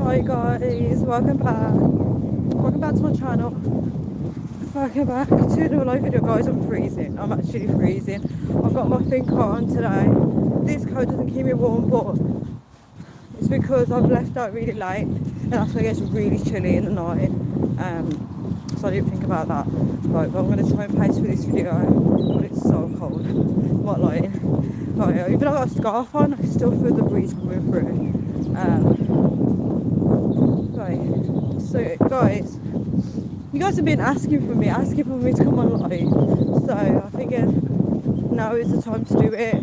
Hi guys, welcome back. Welcome back to my channel. Welcome back to another live video, guys. I'm freezing. I'm actually freezing. I've got my thing on today. This coat doesn't keep me warm, but it's because I've left out really late, and that's why it gets really chilly in the night. So I didn't think about that. Right, but I'm gonna try and pace for this video. But it's so cold. I'm not lying. Right, even though I've got a scarf on, I can still feel the breeze coming through. Right, so guys, you guys have been asking for me to come on live, so I figured now is the time to do it.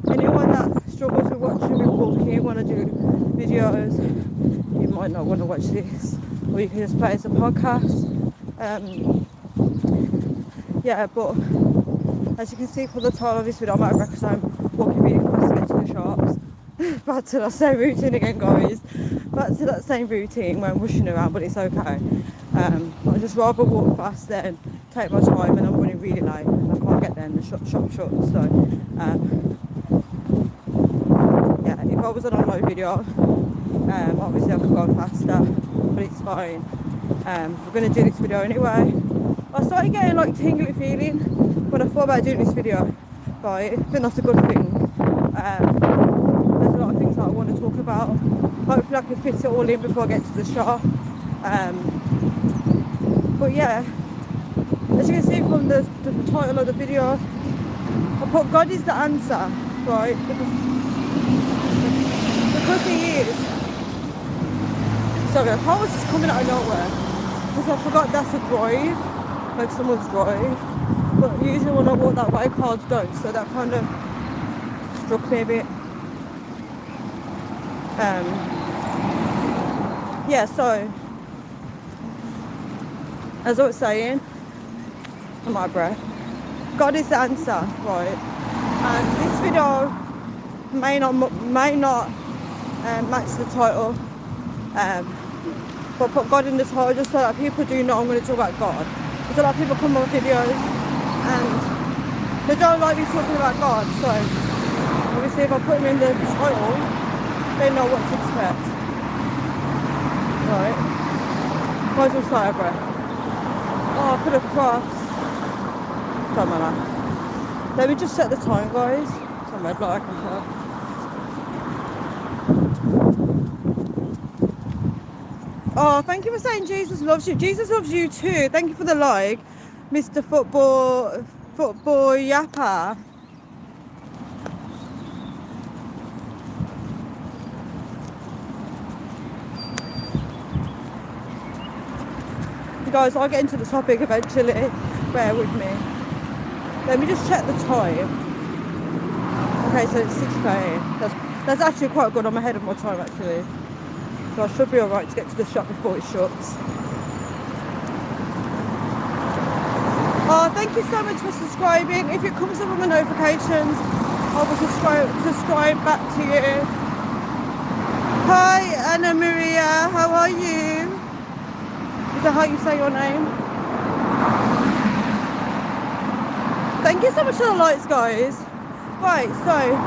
Anyone that struggles with watching me walking when I do videos, you might not want to watch this, or you can just play it as a podcast. Yeah, but as you can see from the title of this video, I'm at a record, so I'm walking really fast to get to the shops. Back to that same routine again, guys. Back to that same routine where I'm rushing around, but it's okay. I'd just rather walk fast than take my time, and I'm running really late and I can't get there and the shop shut. So yeah, if I was on a live video, obviously I could go faster, but it's fine. We're gonna do this video anyway. I started getting like tingly feeling when I thought about doing this video, right? I think that's a good thing. There's a lot of things that I want to talk about. Hopefully I can fit it all in before I get to the shop. But yeah, as you can see from the title of the video, I put God is the answer, right? Because He is. Sorry, I was just coming out of nowhere because I forgot that's a drive, like someone's drive. But usually when I walk that way, cars don't, so that kind of struck me a bit. Yeah, so as I was saying, I'm out of breath. God is the answer, right? And this video may not match the title, but put God in the title just so that people do know I'm going to talk about God. Because a lot of people come on videos and they don't like me talking about God, so obviously if I put them in the title, they know what to expect. Right? Guys, I'm sorry, bro. Oh, I could have crossed. Don't matter. Let me just set the time, guys. It's on red light, I can tell. Oh, thank you for saying Jesus loves you. Jesus loves you too. Thank you for the like, Mr. Football Yapper. Guys, I'll get into the topic eventually. Bear with me. Let me just check the time. Okay, so it's 6:30. That's actually quite good. I'm ahead of my time actually. So I should be alright to get to the shop before it shuts. Oh, thank you so much for subscribing. If it comes up on the notifications, I will subscribe back to you. Hi, Anna Maria. How are you? Is that how you say your name? Thank you so much for the likes, guys. Right, so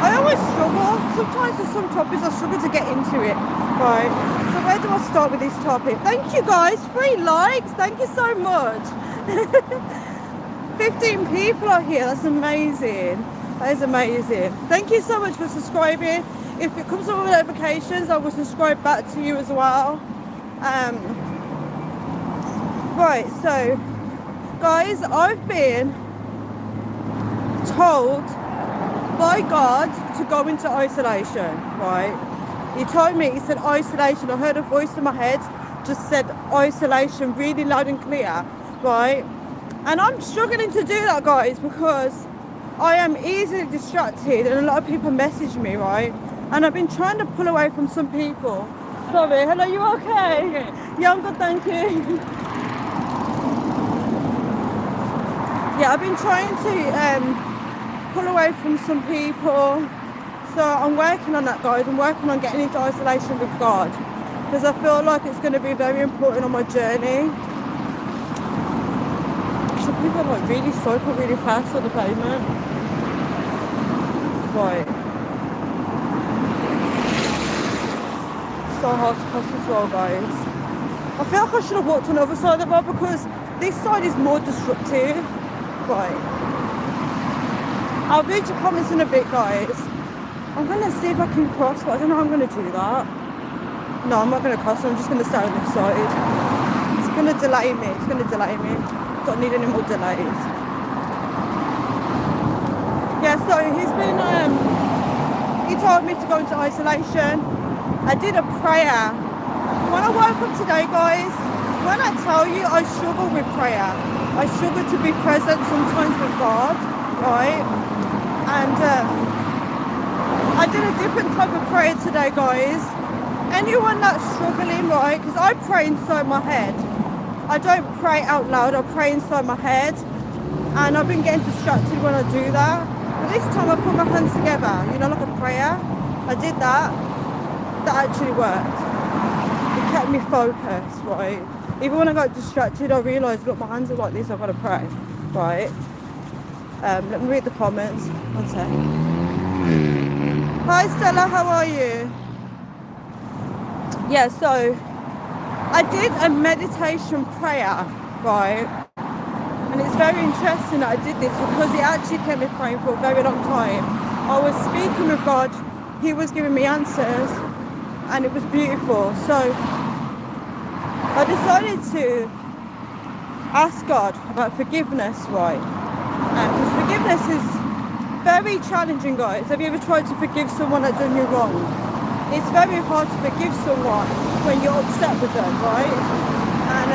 I always struggle. Sometimes there's some topics I struggle to get into it. Right, so where do I start with this topic? Thank you, guys. 3 likes. Thank you so much. 15 people are here. That's amazing. That is amazing. Thank you so much for subscribing. If it comes up with notifications, I will subscribe back to you as well. Right, so guys, I've been told by God to go into isolation, right? He told me, he said isolation. I heard a voice in my head just said isolation really loud and clear, right? And I'm struggling to do that, guys, because I am easily distracted and a lot of people message me, right? And I've been trying to pull away from some people. Sorry, hello, you okay? Yeah, I'm good, thank you. Yeah, I've been trying to pull away from some people. So I'm working on that, guys. I'm working on getting into isolation with God. Because I feel like it's going to be very important on my journey. Some people are like really cycle really fast on the pavement. Right. car to cross this road, guys. I feel like I should have walked on the other side of the road because this side is more disruptive. Right. I'll read your comments in a bit, guys. I'm gonna see if I can cross, but I don't know how I'm gonna do that. No, I'm not gonna cross, I'm just gonna stay on this side. It's gonna delay me, it's gonna delay me. Don't need any more delays. Yeah, so he told me to go into isolation. I did a prayer. When I woke up today, guys, when I tell you I struggle with prayer, I struggle to be present sometimes with God, right? And I did a different type of prayer today, guys. Anyone that's struggling, right, because I pray inside my head. I don't pray out loud, I pray inside my head. And I've been getting distracted when I do that. But this time I put my hands together, you know, like a prayer. I did that. That actually worked. It kept me focused, right? Even when I got distracted, I realised, look, my hands are like this, I've got to pray, right? Let me read the comments. One sec. Hi Stella, how are you? Yeah, so I did a meditation prayer, right? And it's very interesting that I did this because it actually kept me praying for a very long time. I was speaking with God, He was giving me answers, and it was beautiful. So I decided to ask God about forgiveness, right? Because forgiveness is very challenging, guys. Have you ever tried to forgive someone that's done you wrong? It's very hard to forgive someone when you're upset with them, right? And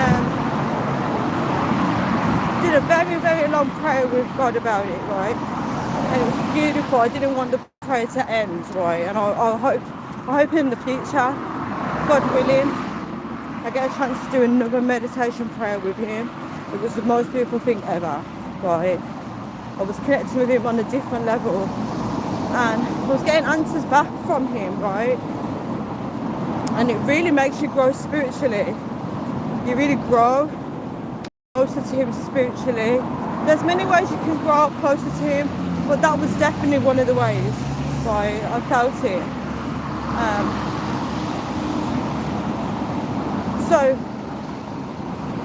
did a very, very long prayer with God about it, right? And it was beautiful. I didn't want the prayer to end, right? And I hope in the future, God willing, I get a chance to do another meditation prayer with Him. It was the most beautiful thing ever, right? I was connecting with Him on a different level, and I was getting answers back from Him, right? And it really makes you grow spiritually. You really grow closer to Him spiritually. There's many ways you can grow up closer to Him, but that was definitely one of the ways, right? I felt it. So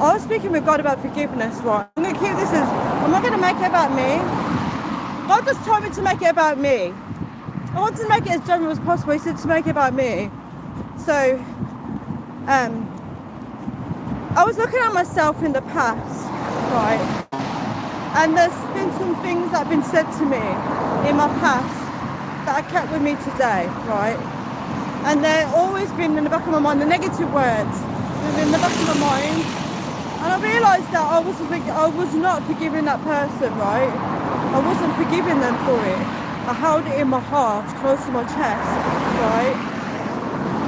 I was speaking with God about forgiveness, right? I'm going to keep this as, I'm not going to make it about me. God just told me to make it about me. I wanted to make it as general as possible. He said to make it about me. So I was looking at myself in the past, right? And there's been some things that have been said to me in my past that I kept with me today, right? And they're always been in the back of my mind, the negative words, in the back of my mind. And I realised that I was not forgiving that person, right? I wasn't forgiving them for it. I held it in my heart, close to my chest, right?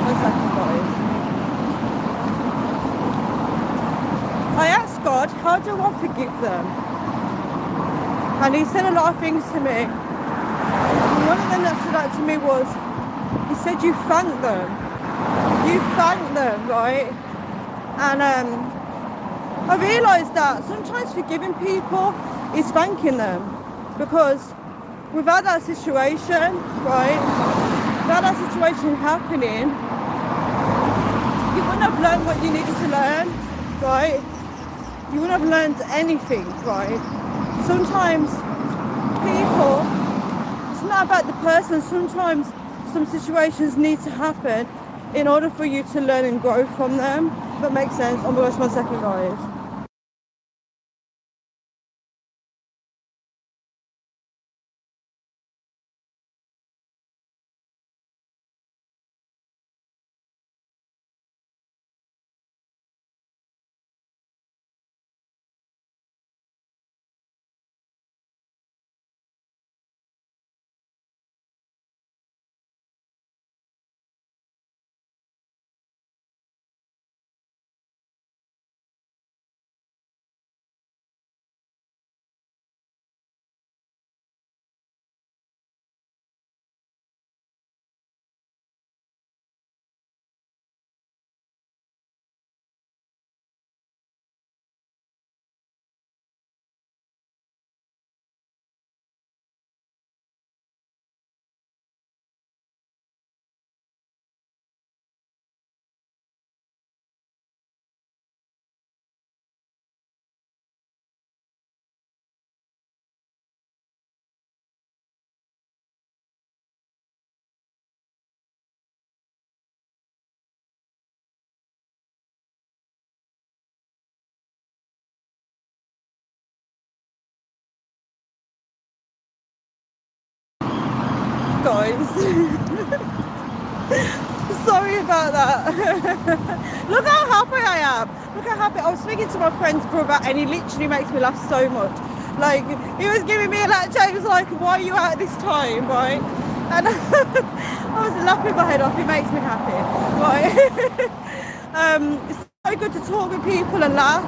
One second, guys. I asked God, how do I forgive them? And He said a lot of things to me. And one of them that stood out to me was, He said, you thank them. You thank them, right? And I realised that sometimes forgiving people is thanking them, because without that situation, right, without that situation happening, you wouldn't have learned what you needed to learn, right? You wouldn't have learned anything, right? Sometimes people, it's not about the person, sometimes some situations need to happen in order for you to learn and grow from them. If that makes sense. Oh my gosh, 1 second, guys. guys. Sorry about that. Look how happy I am. Look how happy. I was speaking to my friend's brother and he literally makes me laugh so much. Like, he was giving me a lecture. He was like, why are you out at this time, right? And I was laughing my head off. It makes me happy, right? It's so good to talk with people and laugh.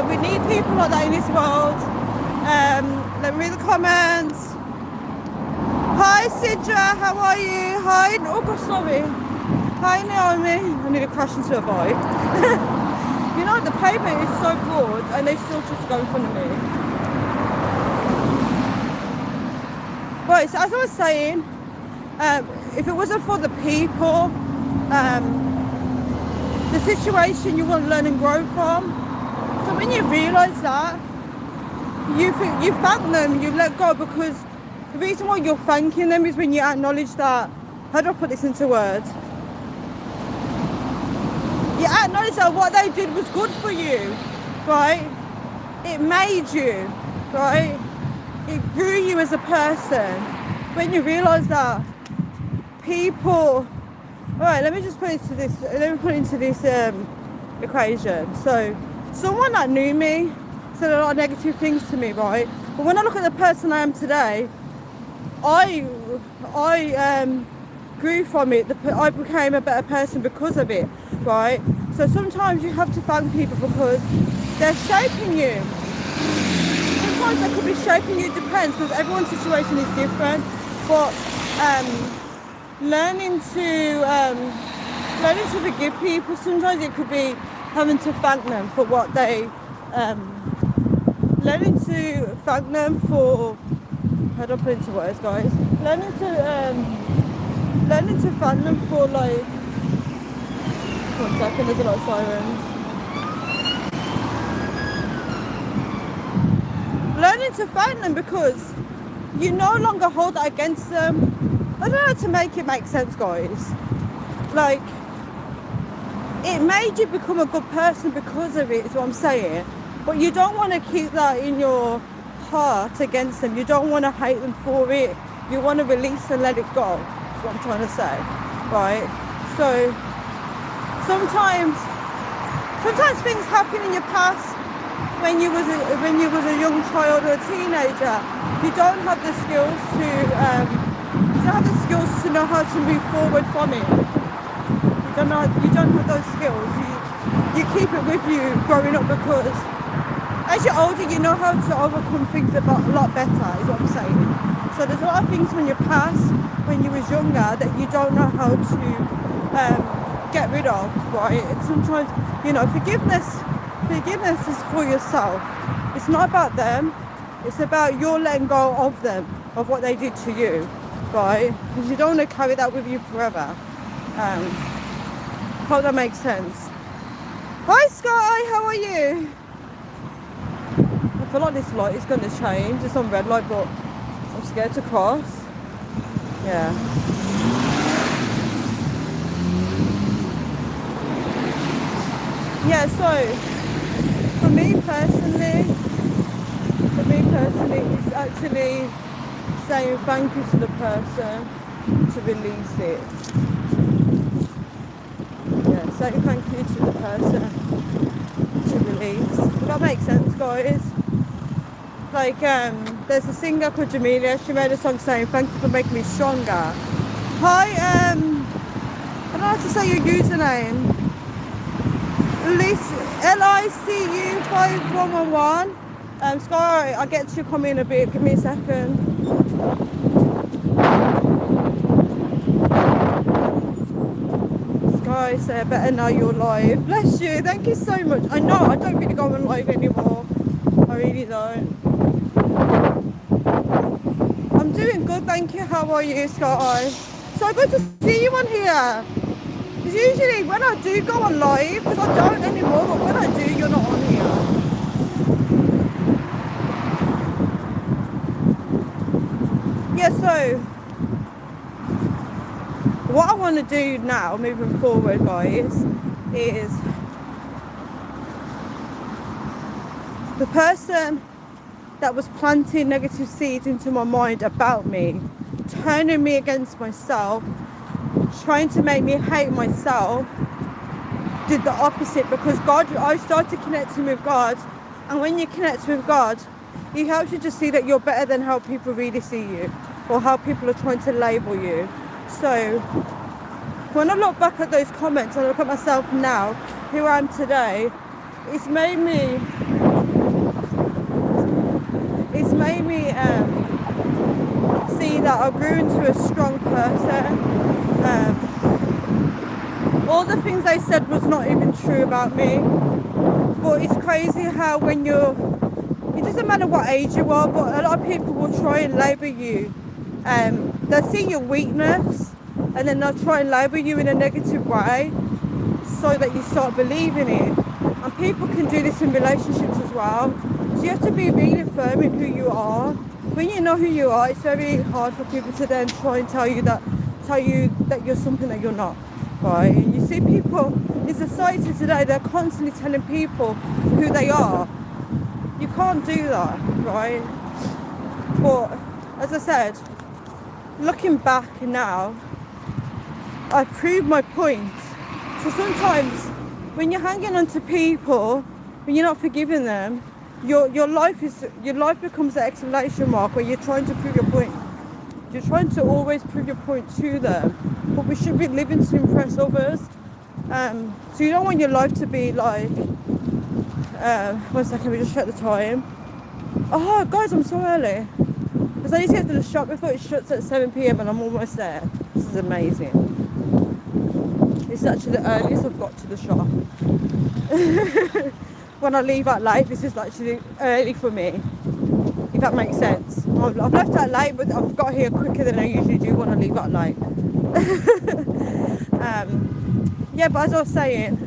We need people like that in this world. Let me read the comments. Hi Sidra, how are you? Hi, oh gosh, sorry. Hi Naomi. I need to crash into a bike. You know, the pavement is so broad and they still just go in front of me. Right, so as I was saying, if it wasn't for the people, the situation you want to learn and grow from. So when you realise that, you thank them, you let go, because the reason why you're thanking them is when you acknowledge that, how do I put this into words? You acknowledge that what they did was good for you, right? It made you, right? It grew you as a person. When you realise that people, alright, let me put it into this equation. So someone that knew me said a lot of negative things to me, right? But when I look at the person I am today, I grew from it. I became a better person because of it, right? So sometimes you have to thank people because they're shaping you. Sometimes they could be shaping you, depends, because everyone's situation is different. But learning to forgive people, sometimes it could be having to thank them for what they, learning to thank them for, how do I put it into words, guys? Learning to thank them for, like, 1 second, there's a lot of sirens. Learning to thank them because you no longer hold that against them. I don't know how to make it make sense, guys. Like, it made you become a good person because of it, is what I'm saying. But you don't want to keep that in your heart against them. You don't want to hate them for it. You want to release and let it go. That's what I'm trying to say, right? So sometimes things happen in your past when you was a young child or a teenager. You don't have the skills to know how to move forward from it. You don't have those skills. You keep it with you growing up, because as you're older, you know how to overcome things a lot better, is what I'm saying. So there's a lot of things from your past, when you was younger, that you don't know how to get rid of, right? And sometimes, you know, forgiveness is for yourself. It's not about them. It's about your letting go of them, of what they did to you, right? Because you don't want to carry that with you forever. Hope that makes sense. Hi Sky, how are you? I feel like this light is going to change. It's on red light, but I'm scared to cross. Yeah. Yeah, so for me personally, it's actually saying thank you to the person to release it. Yeah, saying thank you to the person to release. Does that make sense, guys? Like, there's a singer called Jamelia. She made a song saying thank you for making me stronger. Hi, I don't know how to say your username. LICU5111. Sky, I'll get to your comment in a bit. Give me a second. Sky, say I better know you're live. Bless you. Thank you so much. I know I don't really go on live anymore. I really don't. I'm doing good, thank you. How are you, Sky? So good to see you on here. Because usually when I do go on live, because I don't anymore, but when I do, you're not on here. Yeah, so what I want to do now, moving forward, guys, is the person that was planting negative seeds into my mind about me, turning me against myself, trying to make me hate myself, did the opposite, because I started connecting with God, and when you connect with God, He helps you to see that you're better than how people really see you, or how people are trying to label you. So when I look back at those comments and I look at myself now, who I am today, it's made me see that I grew into a strong person. All the things they said was not even true about me. But it's crazy how when it doesn't matter what age you are, but a lot of people will try and label you. They'll see your weakness and then they'll try and label you in a negative way so that you start believing it. And people can do this in relationships as well. So you have to be really firm in who you are. When you know who you are, it's very hard for people to then try and tell you that you're something that you're not. Right? And you see people in society today, they're constantly telling people who they are. You can't do that, right? But as I said, looking back now, I've proved my point. So sometimes when you're hanging on to people, when you're not forgiving them, your life becomes an exclamation mark where you're trying to prove your point. You're trying to always prove your point to them. But we should be living to impress others. So you don't want your life to be like, 1 second, we just check the time. Oh guys, I'm so early. Because I need to get to the shop before it shuts at 7 p.m. and I'm almost there. This is amazing. It's actually the earliest I've got to the shop. When I leave at late, this is actually early for me. If that makes sense. I've left at late, but I've got here quicker than I usually do when I leave at late. Yeah, but as I was saying,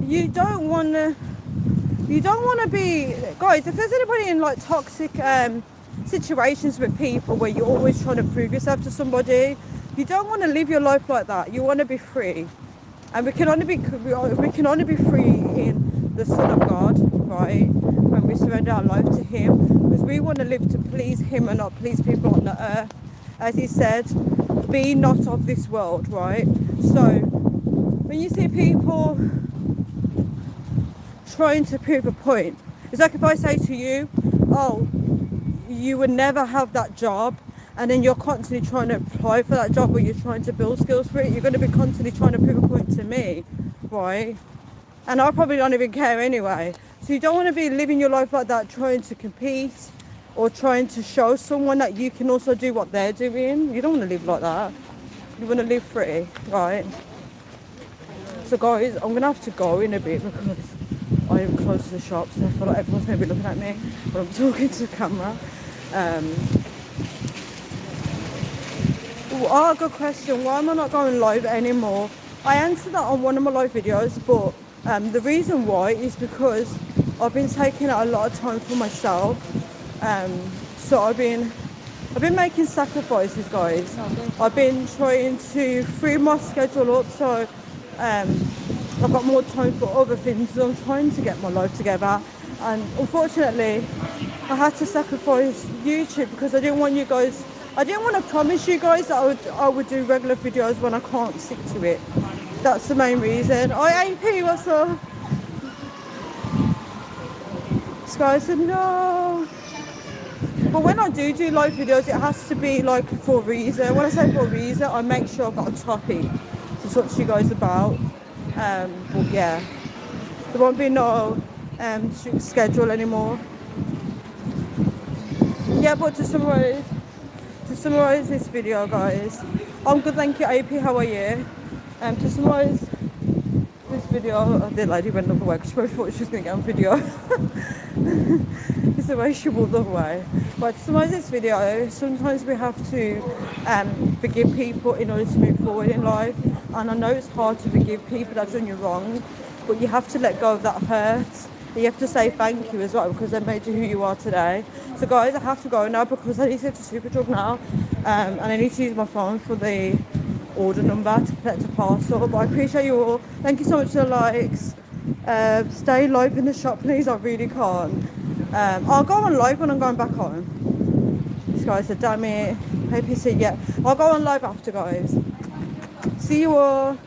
you don't want to be, guys, if there's anybody in like toxic situations with people where you're always trying to prove yourself to somebody, you don't want to live your life like that. You want to be free, and we can only be free in the Son of God, right? When we surrender our life to Him, because we want to live to please Him and not please people on the earth. As He said, be not of this world, right? So when you see people trying to prove a point, it's like if I say to you, oh, you would never have that job, and then you're constantly trying to apply for that job, or you're trying to build skills for it, you're going to be constantly trying to prove a point to me, right? And I probably don't even care anyway. So you don't want to be living your life like that, trying to compete or trying to show someone that you can also do what they're doing. You don't want to live like that. You want to live free, right? So guys, I'm going to have to go in a bit because I am close to the shops and I feel like everyone's going to be looking at me when I'm talking to the camera. Oh, good question. Why am I not going live anymore? I answered that on one of my live videos, but the reason why is because I've been taking out a lot of time for myself. So I've been making sacrifices, guys. I've been trying to free my schedule up, so I've got more time for other things. So I'm trying to get my life together, and unfortunately I had to sacrifice YouTube because I didn't want to promise you guys that I would do regular videos when I can't stick to it. That's the main reason. AP, what's up? Sky said no. But when I do live videos, it has to be like for a reason. When I say for a reason, I make sure I've got a topic to talk to you guys about. But yeah, there won't be no strict schedule anymore. Yeah, but to summarize this video, guys, I'm good, thank you. AP, how are you? To summarize this video, the lady went another way because she probably thought she was going to get on video. It's the way she walked the other way. But to summarize this video, sometimes we have to forgive people in order to move forward in life. And I know it's hard to forgive people that have done you wrong, but you have to let go of that hurt. You have to say thank you as well because they made you who you are today. So guys, I have to go now because I need to get to Superdrug now, and I need to use my phone for the order number to collect a parcel. But I appreciate you all. Thank you so much for the likes. Stay live in the shop, please. I really can't. I'll go on live when I'm going back home. This guy said, damn it. APC, yeah. I'll go on live after, guys. See you all.